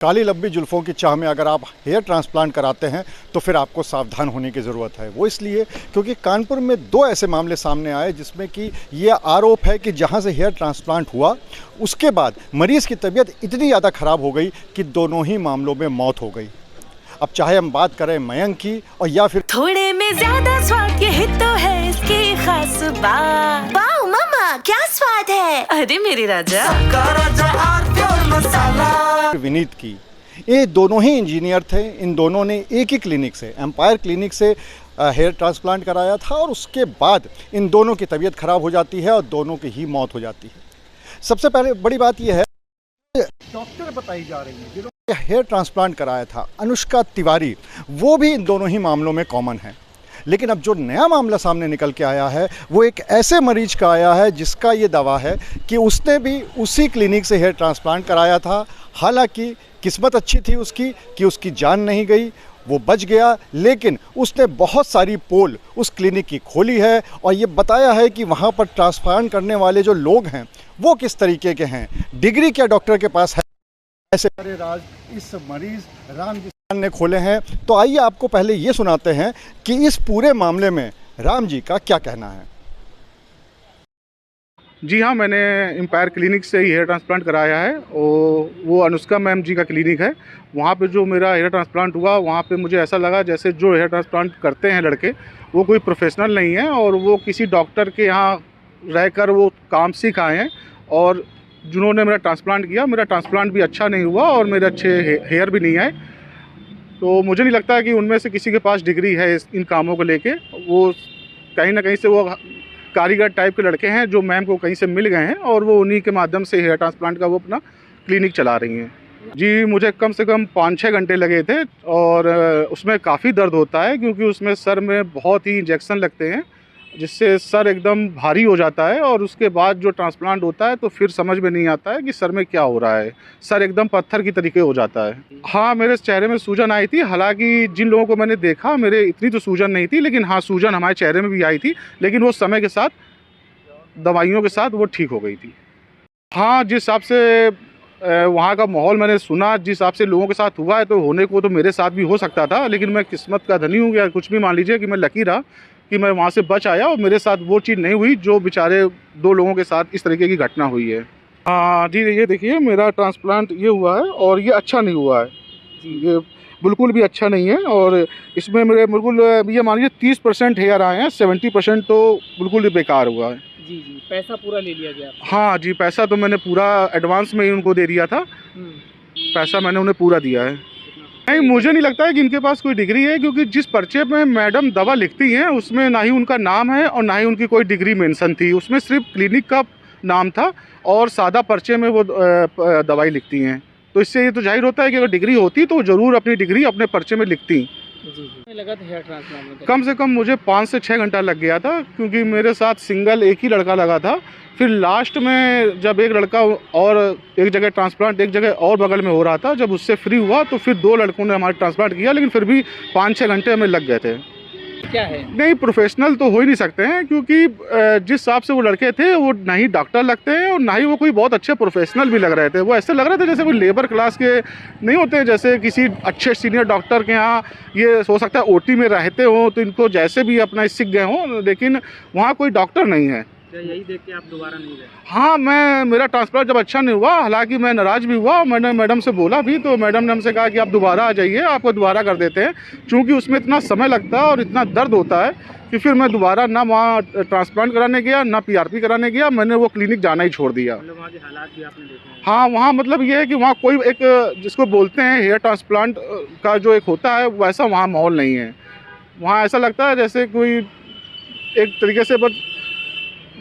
काली लंबी जुल्फ़ों की चाह में अगर आप हेयर ट्रांसप्लांट कराते हैं तो फिर आपको सावधान होने की ज़रूरत है। वो इसलिए क्योंकि कानपुर में 2 ऐसे मामले सामने आए जिसमें कि ये आरोप है कि जहां से हेयर ट्रांसप्लांट हुआ उसके बाद मरीज़ की तबीयत इतनी ज़्यादा ख़राब हो गई कि दोनों ही मामलों में मौत हो गई। अब चाहे हम बात करें मयंक की और या फिर थोड़े में ज़्यादा स्वाद यही तो है इसकी खास बात। वाओ मम्मा क्या स्वाद है। अरे मेरे राजा विनीत की, ये दोनों ही इंजीनियर थे। इन दोनों ने एक ही क्लिनिक से, एम्पायर क्लिनिक से हेयर ट्रांसप्लांट कराया था और उसके बाद इन दोनों की तबीयत ख़राब हो जाती है और दोनों की ही मौत हो जाती है। सबसे पहले बड़ी बात यह है डॉक्टर बताई जा रही है जिन्होंने हेयर ट्रांसप्लांट कराया था, अनुष्का तिवारी, वो भी इन दोनों ही मामलों में कॉमन है। लेकिन अब जो नया मामला सामने निकल के आया है वो एक ऐसे मरीज का आया है जिसका ये दावा है कि उसने भी उसी क्लिनिक से हेयर ट्रांसप्लांट कराया था। हालांकि किस्मत अच्छी थी उसकी कि उसकी जान नहीं गई, वो बच गया, लेकिन उसने बहुत सारी पोल उस क्लिनिक की खोली है और ये बताया है कि वहाँ पर ट्रांसप्लांट करने वाले जो लोग हैं वो किस तरीके के हैं, डिग्री क्या डॉक्टर के पास है। ऐसे सारे राज इस मरीज राम जी ने खोले हैं। तो आइए आपको पहले ये सुनाते हैं कि इस पूरे मामले में राम जी का क्या कहना है। जी हाँ, मैंने एम्पायर क्लिनिक से ही हेयर ट्रांसप्लांट कराया है और वो अनुष्का मैम जी का क्लिनिक है। वहाँ पे जो मेरा हेयर ट्रांसप्लांट हुआ वहाँ पे मुझे ऐसा लगा जैसे जो हेयर ट्रांसप्लांट करते हैं लड़के वो कोई प्रोफेशनल नहीं है और वो किसी डॉक्टर के यहाँ रहकर वो काम सीख आए हैं। और जिन्होंने मेरा ट्रांसप्लांट भी अच्छा नहीं हुआ और मेरे अच्छे हेयर भी नहीं आए। तो मुझे नहीं लगता है कि उनमें से किसी के पास डिग्री है इन कामों को लेके। वो कहीं ना कहीं से वो कारीगर टाइप के लड़के हैं जो मैम को कहीं से मिल गए हैं और वो उन्हीं के माध्यम से हेयर ट्रांसप्लांट का वो अपना क्लिनिक चला रही हैं। जी, मुझे कम से कम 5-6 घंटे लगे थे और उसमें काफ़ी दर्द होता है क्योंकि उसमें सर में बहुत ही इंजेक्शन लगते हैं जिससे सर एकदम भारी हो जाता है और उसके बाद जो ट्रांसप्लांट होता है तो फिर समझ में नहीं आता है कि सर में क्या हो रहा है। सर एकदम पत्थर की तरीके हो जाता है। हाँ, मेरे चेहरे में सूजन आई थी। हालांकि जिन लोगों को मैंने देखा मेरे इतनी तो सूजन नहीं थी, लेकिन हाँ सूजन हमारे चेहरे में भी आई थी, लेकिन वो समय के साथ दवाइयों के साथ वो ठीक हो गई थी। हाँ, जिस हिसाब से वहाँ का माहौल मैंने सुना, जिस हिसाब से लोगों के साथ हुआ है तो होने को तो मेरे साथ भी हो सकता था, लेकिन मैं किस्मत का धनी हूँ या कुछ भी मान लीजिए कि मैं लकी रहा कि मैं वहाँ से बच आया और मेरे साथ वो चीज़ नहीं हुई जो बेचारे 2 लोगों के साथ इस तरीके की घटना हुई है। हाँ जी, ये देखिए मेरा ट्रांसप्लांट ये हुआ है और ये अच्छा नहीं हुआ है जी, ये बिल्कुल भी अच्छा नहीं है। और इसमें मेरे बिल्कुल ये मान लीजिए 30% हेयर आए हैं, 70% तो बिल्कुल ही बेकार हुआ है। जी, पैसा पूरा ले लिया गया? हाँ जी, पैसा तो मैंने पूरा एडवांस में ही उनको दे दिया था। पैसा मैंने उन्हें पूरा दिया है। नहीं, मुझे नहीं लगता है कि इनके पास कोई डिग्री है क्योंकि जिस पर्चे में मैडम दवा लिखती हैं उसमें ना ही उनका नाम है और ना ही उनकी कोई डिग्री मेंशन थी। उसमें सिर्फ क्लिनिक का नाम था और सादा पर्चे में वो दवाई लिखती हैं। तो इससे ये तो जाहिर होता है कि अगर डिग्री होती तो ज़रूर अपनी डिग्री अपने पर्चे में लिखती। जी, लगा था हेयर ट्रांसप्लांट? कम से कम मुझे 5 से 6 घंटा लग गया था क्योंकि मेरे साथ सिंगल एक ही लड़का लगा था। फिर लास्ट में जब एक लड़का और एक जगह ट्रांसप्लांट एक जगह और बगल में हो रहा था, जब उससे फ्री हुआ तो फिर 2 लड़कों ने हमारा ट्रांसप्लांट किया, लेकिन फिर भी 5-6 घंटे हमें लग गए थे। क्या है? नहीं, प्रोफेशनल तो हो ही नहीं सकते हैं क्योंकि जिस हिसाब से वो लड़के थे वो ना ही डॉक्टर लगते हैं और ना ही वो कोई बहुत अच्छे प्रोफेशनल भी लग रहे थे। वो ऐसे लग रहे थे जैसे कोई लेबर क्लास के नहीं होते, जैसे किसी अच्छे सीनियर डॉक्टर के यहाँ ये हो सकता है ओटी में रहते हों तो इनको जैसे भी अपना सीख गए हों, लेकिन वहाँ कोई डॉक्टर नहीं है। यही देख के आप दोबारा नहीं गए? हाँ, मेरा ट्रांसप्लांट जब अच्छा नहीं हुआ, हालांकि मैं नाराज़ भी हुआ, मैंने मैडम से बोला भी तो मैडम ने हमसे कहा कि आप दोबारा आ जाइए, आपको दोबारा कर देते हैं। चूँकि उसमें इतना समय लगता है और इतना दर्द होता है कि फिर मैं दोबारा ना वहाँ ट्रांसप्लांट कराने गया ना PRP कराने गया, मैंने वो क्लिनिक जाना ही छोड़ दिया। मतलब वहाँ के हालात भी आपने देखे हैं? हाँ, वहाँ मतलब ये है कि वहाँ कोई एक जिसको बोलते हैं हेयर ट्रांसप्लांट का जो एक होता है वैसा वहाँ माहौल नहीं है। वहाँ ऐसा लगता है जैसे कोई एक तरीके से बस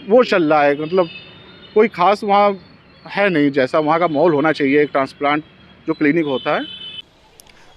वो चल रहा है, मतलब कोई ख़ास वहाँ है नहीं जैसा वहाँ का माहौल होना चाहिए एक ट्रांसप्लांट जो क्लिनिक होता है।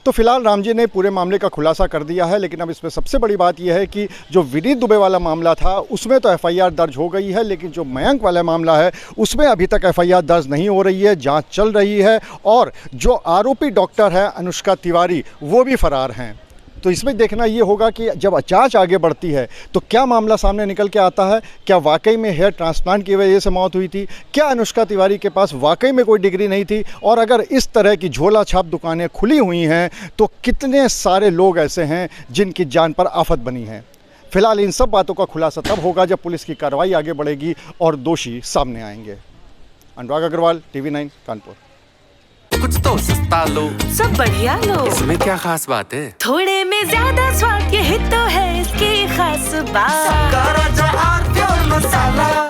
तो फिलहाल राम जी ने पूरे मामले का खुलासा कर दिया है, लेकिन अब इसमें सबसे बड़ी बात यह है कि जो विनीत दुबे वाला मामला था उसमें तो FIR दर्ज हो गई है, लेकिन जो मयंक वाला मामला है उसमें अभी तक FIR दर्ज नहीं हो रही है, जांच चल रही है और जो आरोपी डॉक्टर है अनुष्का तिवारी वो भी फरार हैं। तो इसमें देखना ये होगा कि जब जांच आगे बढ़ती है तो क्या मामला सामने निकल के आता है, क्या वाकई में हेयर ट्रांसप्लांट की वजह से मौत हुई थी, क्या अनुष्का तिवारी के पास वाकई में कोई डिग्री नहीं थी, और अगर इस तरह की झोला छाप दुकानें खुली हुई हैं तो कितने सारे लोग ऐसे हैं जिनकी जान पर आफत बनी है। फिलहाल इन सब बातों का खुलासा तब होगा जब पुलिस की कार्रवाई आगे बढ़ेगी और दोषी सामने आएंगे। अनुराग अग्रवाल, TV9 कानपुर। कुछ तो सस्ता लो, सब बढ़िया लो, इसमें क्या खास बात है? थोड़े में ज्यादा स्वाद, यही तो है इसकी खास बात। मसाला